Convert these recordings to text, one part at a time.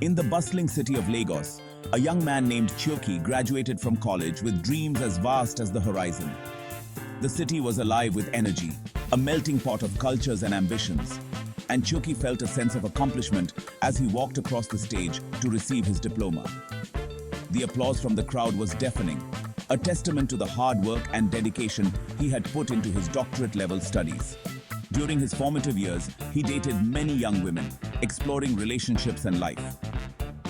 In the bustling city of Lagos, a young man named Chioke graduated from college with dreams as vast as the horizon. The city was alive with energy, a melting pot of cultures and ambitions, and Chioke felt a sense of accomplishment as he walked across the stage to receive his diploma. The applause from the crowd was deafening, a testament to the hard work and dedication he had put into his doctorate-level studies. During his formative years, he dated many young women, exploring relationships and life.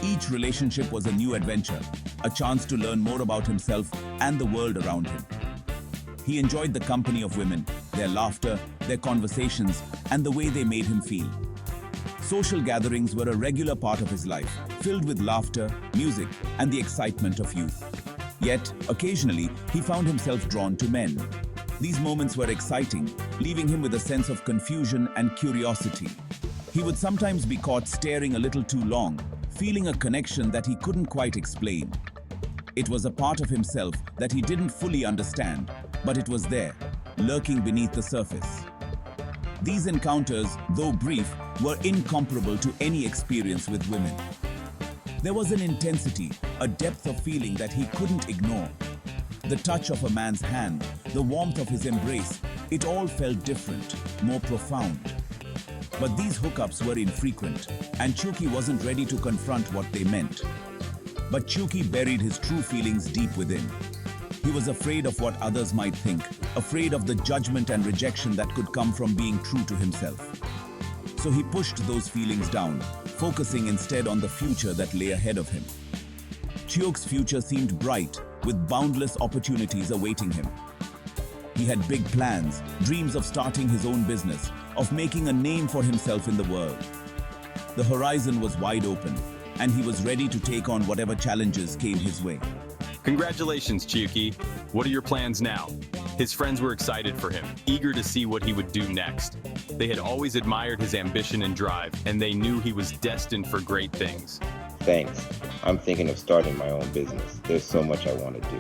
Each relationship was a new adventure, a chance to learn more about himself and the world around him. He enjoyed the company of women, their laughter, their conversations, and the way they made him feel. Social gatherings were a regular part of his life, filled with laughter, music, and the excitement of youth. Yet, occasionally, he found himself drawn to men. These moments were exciting, leaving him with a sense of confusion and curiosity. He would sometimes be caught staring a little too long, feeling a connection that he couldn't quite explain. It was a part of himself that he didn't fully understand, but it was there, lurking beneath the surface. These encounters, though brief, were incomparable to any experience with women. There was an intensity, a depth of feeling that he couldn't ignore. The touch of a man's hand, the warmth of his embrace, it all felt different, more profound. But these hookups were infrequent, and Chioke wasn't ready to confront what they meant. But Chioke buried his true feelings deep within. He was afraid of what others might think, afraid of the judgment and rejection that could come from being true to himself. So he pushed those feelings down, focusing instead on the future that lay ahead of him. Chioke's future seemed bright, with boundless opportunities awaiting him. He had big plans, dreams of starting his own business, of making a name for himself in the world. The horizon was wide open, and he was ready to take on whatever challenges came his way. Congratulations, Chioke. What are your plans now? His friends were excited for him, eager to see what he would do next. They had always admired his ambition and drive, and they knew he was destined for great things. Thanks. I'm thinking of starting my own business. There's so much I want to do.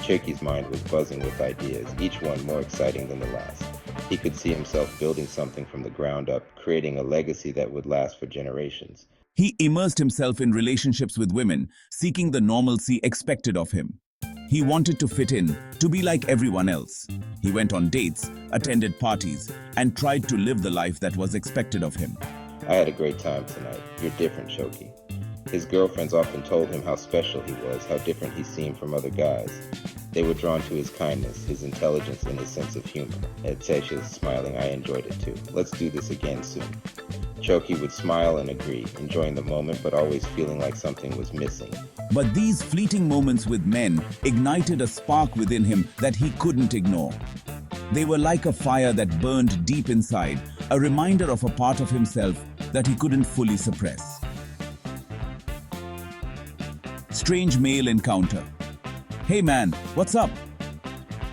Chioke's mind was buzzing with ideas, each one more exciting than the last. He could see himself building something from the ground up, creating a legacy that would last for generations. He immersed himself in relationships with women, seeking the normalcy expected of him. He wanted to fit in, to be like everyone else. He went on dates, attended parties, and tried to live the life that was expected of him. I had a great time tonight. You're different, Chioke. His girlfriends often told him how special he was, how different he seemed from other guys. They were drawn to his kindness, his intelligence, and his sense of humor. At Sasha's smiling, I enjoyed it too. Let's do this again soon. Chioke would smile and agree, enjoying the moment but always feeling like something was missing. But these fleeting moments with men ignited a spark within him that he couldn't ignore. They were like a fire that burned deep inside, a reminder of a part of himself that he couldn't fully suppress. Strange male encounter. Hey man, what's up?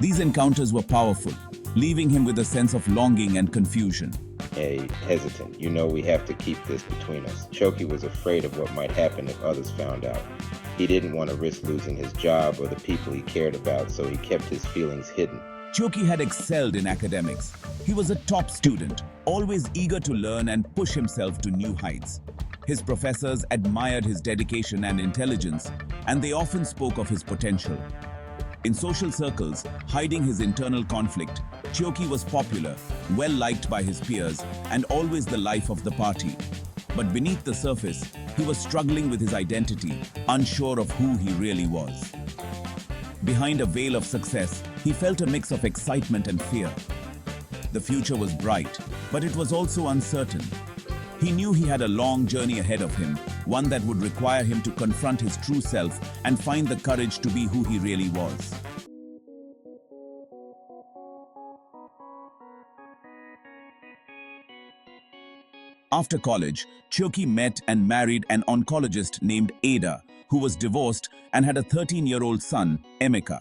These encounters were powerful, leaving him with a sense of longing and confusion. Hey, hesitant. You know we have to keep this between us. Chioke was afraid of what might happen if others found out. He didn't want to risk losing his job or the people he cared about, so he kept his feelings hidden. Chioke had excelled in academics. He was a top student, always eager to learn and push himself to new heights. His professors admired his dedication and intelligence, and they often spoke of his potential. In social circles, hiding his internal conflict, Chioke was popular, well-liked by his peers, and always the life of the party. But beneath the surface, he was struggling with his identity, unsure of who he really was. Behind a veil of success, he felt a mix of excitement and fear. The future was bright, but it was also uncertain. He knew he had a long journey ahead of him, one that would require him to confront his true self and find the courage to be who he really was. After college, Chioke met and married an oncologist named Ada, who was divorced and had a 13-year-old son, Emeka.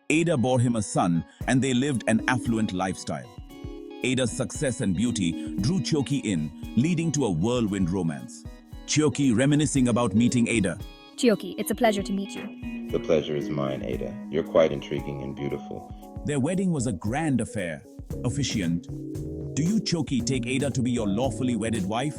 Ada bore him a son, and they lived an affluent lifestyle. Ada's success and beauty drew Chioke in, leading to a whirlwind romance. Chioke reminiscing about meeting Ada. Chioke, it's a pleasure to meet you. The pleasure is mine, Ada. You're quite intriguing and beautiful. Their wedding was a grand affair. Officiant. Do you, Chioke, take Ada to be your lawfully wedded wife?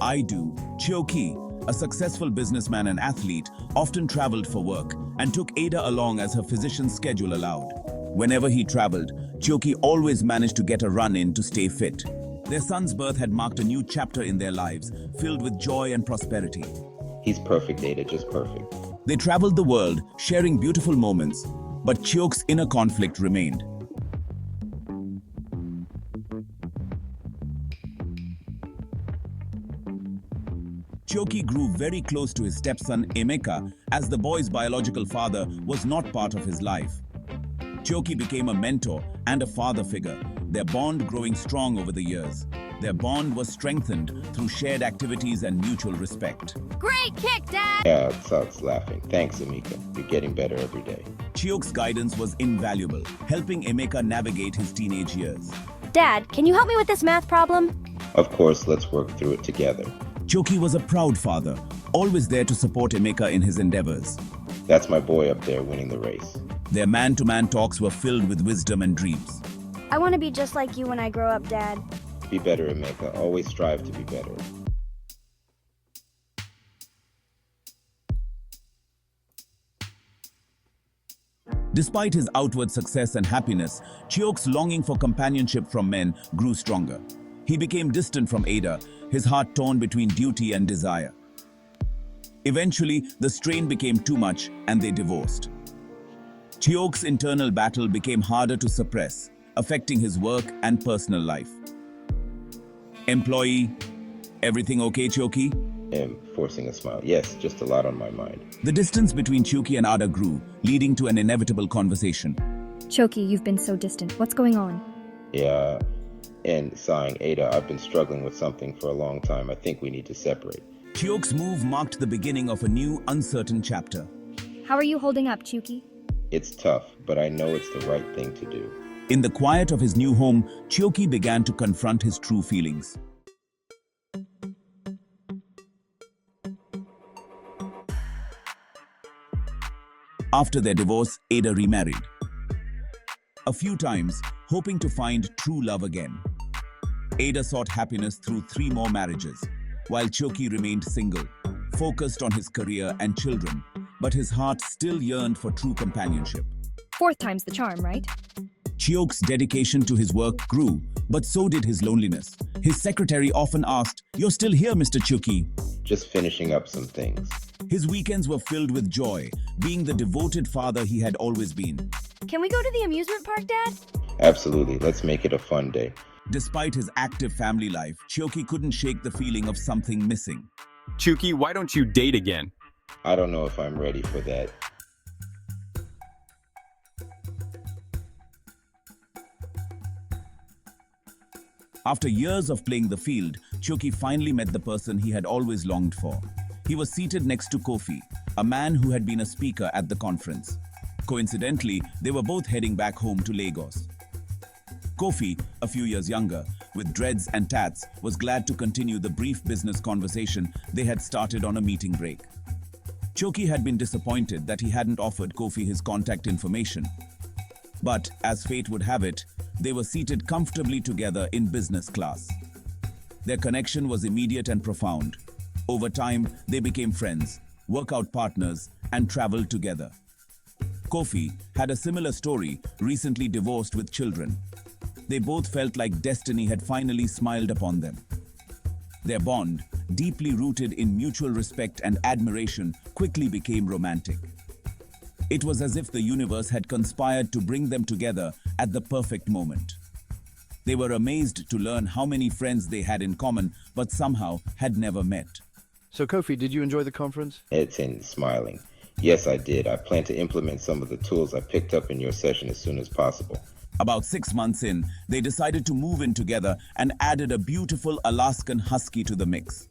I do. Chioke, a successful businessman and athlete, often traveled for work and took Ada along as her physician's schedule allowed. Whenever he traveled, Chioke always managed to get a run in to stay fit. Their son's birth had marked a new chapter in their lives, filled with joy and prosperity. He's perfect, Ada, just perfect. They traveled the world, sharing beautiful moments, but Chioke's inner conflict remained. Chioke grew very close to his stepson Emeka, as the boy's biological father was not part of his life. Chioke became a mentor and a father figure, their bond growing strong over the years. Their bond was strengthened through shared activities and mutual respect. Great kick, Dad! Yeah, Sut's laughing. Thanks, Emeka. You're getting better every day. Chioke's guidance was invaluable, helping Emeka navigate his teenage years. Dad, can you help me with this math problem? Of course, let's work through it together. Chioke was a proud father, always there to support Emeka in his endeavors. That's my boy up there winning the race. Their man-to-man talks were filled with wisdom and dreams. I want to be just like you when I grow up, Dad. Be better, Emeka. Always strive to be better. Despite his outward success and happiness, Chioke's longing for companionship from men grew stronger. He became distant from Ada, his heart torn between duty and desire. Eventually, the strain became too much and they divorced. Chioke's internal battle became harder to suppress, affecting his work and personal life. Employee, everything okay, Chioke? I'm forcing a smile. Yes, just a lot on my mind. The distance between Chioke and Ada grew, leading to an inevitable conversation. Chioke, you've been so distant. What's going on? Yeah, and sighing, Ada, I've been struggling with something for a long time. I think we need to separate. Chioke's move marked the beginning of a new, uncertain chapter. How are you holding up, Chioke? It's tough, but I know it's the right thing to do. In the quiet of his new home, Chioke began to confront his true feelings. After their divorce, Ada remarried. A few times, hoping to find true love again. Ada sought happiness through 3 more marriages, while Chioke remained single, focused on his career and children, but his heart still yearned for true companionship. 4th time's the charm, right? Chioke's dedication to his work grew, but so did his loneliness. His secretary often asked, "You're still here, Mr. Chioke?" Just finishing up some things. His weekends were filled with joy, being the devoted father he had always been. Can we go to the amusement park, Dad? Absolutely, let's make it a fun day. Despite his active family life, Chioke couldn't shake the feeling of something missing. Chioke, why don't you date again? I don't know if I'm ready for that. After years of playing the field, Chioke finally met the person he had always longed for. He was seated next to Kofi, a man who had been a speaker at the conference. Coincidentally, they were both heading back home to Lagos. Kofi, a few years younger, with dreads and tats, was glad to continue the brief business conversation they had started on a meeting break. Chioke had been disappointed that he hadn't offered Kofi his contact information. But, as fate would have it, they were seated comfortably together in business class. Their connection was immediate and profound. Over time, they became friends, workout partners, and traveled together. Kofi had a similar story, recently divorced with children. They both felt like destiny had finally smiled upon them. Their bond, deeply rooted in mutual respect and admiration, quickly became romantic. It was as if the universe had conspired to bring them together at the perfect moment. They were amazed to learn how many friends they had in common, but somehow had never met. So, Kofi, did you enjoy the conference? Edson smiling. Yes, I did. I plan to implement some of the tools I picked up in your session as soon as possible. About 6 months in, they decided to move in together and added a beautiful Alaskan husky to the mix.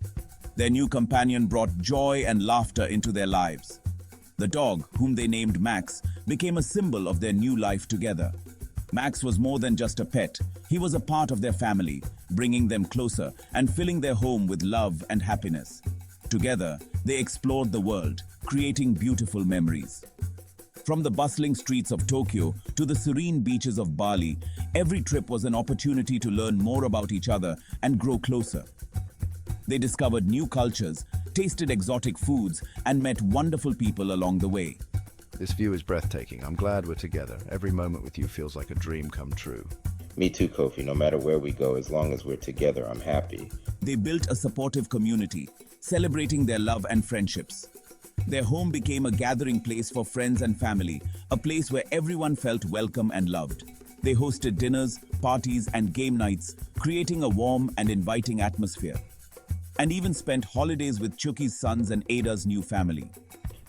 Their new companion brought joy and laughter into their lives. The dog, whom they named Max, became a symbol of their new life together. Max was more than just a pet. He was a part of their family, bringing them closer and filling their home with love and happiness. Together, they explored the world, creating beautiful memories. From the bustling streets of Tokyo to the serene beaches of Bali, every trip was an opportunity to learn more about each other and grow closer. They discovered new cultures, tasted exotic foods, and met wonderful people along the way. This view is breathtaking. I'm glad we're together. Every moment with you feels like a dream come true. Me too, Kofi. No matter where we go, as long as we're together, I'm happy. They built a supportive community, celebrating their love and friendships. Their home became a gathering place for friends and family, a place where everyone felt welcome and loved. They hosted dinners, parties, and game nights, creating a warm and inviting atmosphere. And even spent holidays with Chioke's sons and Ada's new family.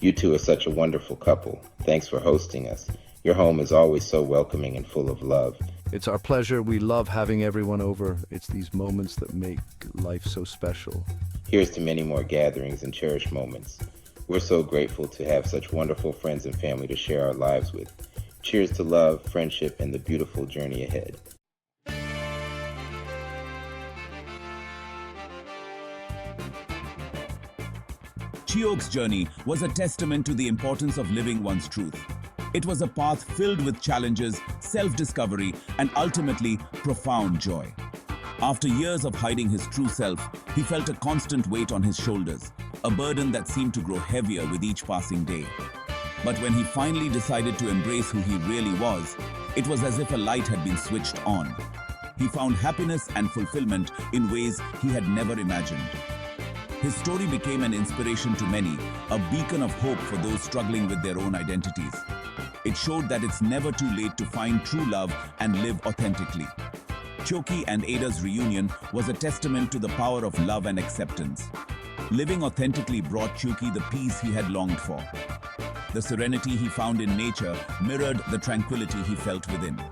You two are such a wonderful couple. Thanks for hosting us. Your home is always so welcoming and full of love. It's our pleasure. We love having everyone over. It's these moments that make life so special. Here's to many more gatherings and cherished moments. We're so grateful to have such wonderful friends and family to share our lives with. Cheers to love, friendship, and the beautiful journey ahead. Chioke's journey was a testament to the importance of living one's truth. It was a path filled with challenges, self-discovery, and ultimately profound joy. After years of hiding his true self, he felt a constant weight on his shoulders, a burden that seemed to grow heavier with each passing day. But when he finally decided to embrace who he really was, it was as if a light had been switched on. He found happiness and fulfillment in ways he had never imagined. His story became an inspiration to many, a beacon of hope for those struggling with their own identities. It showed that it's never too late to find true love and live authentically. Chioke and Ada's reunion was a testament to the power of love and acceptance. Living authentically brought Chioke the peace he had longed for. The serenity he found in nature mirrored the tranquility he felt within.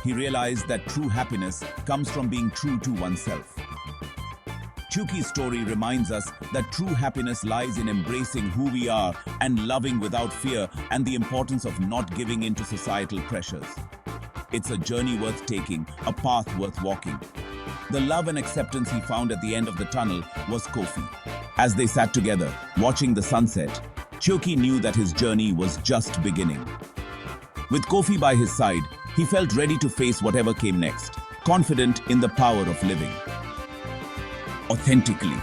He realized that true happiness comes from being true to oneself. Chioke's story reminds us that true happiness lies in embracing who we are and loving without fear, and the importance of not giving in to societal pressures. It's a journey worth taking, a path worth walking. The love and acceptance he found at the end of the tunnel was Kofi. As they sat together, watching the sunset, Chioke knew that his journey was just beginning. With Kofi by his side, he felt ready to face whatever came next, confident in the power of living authentically.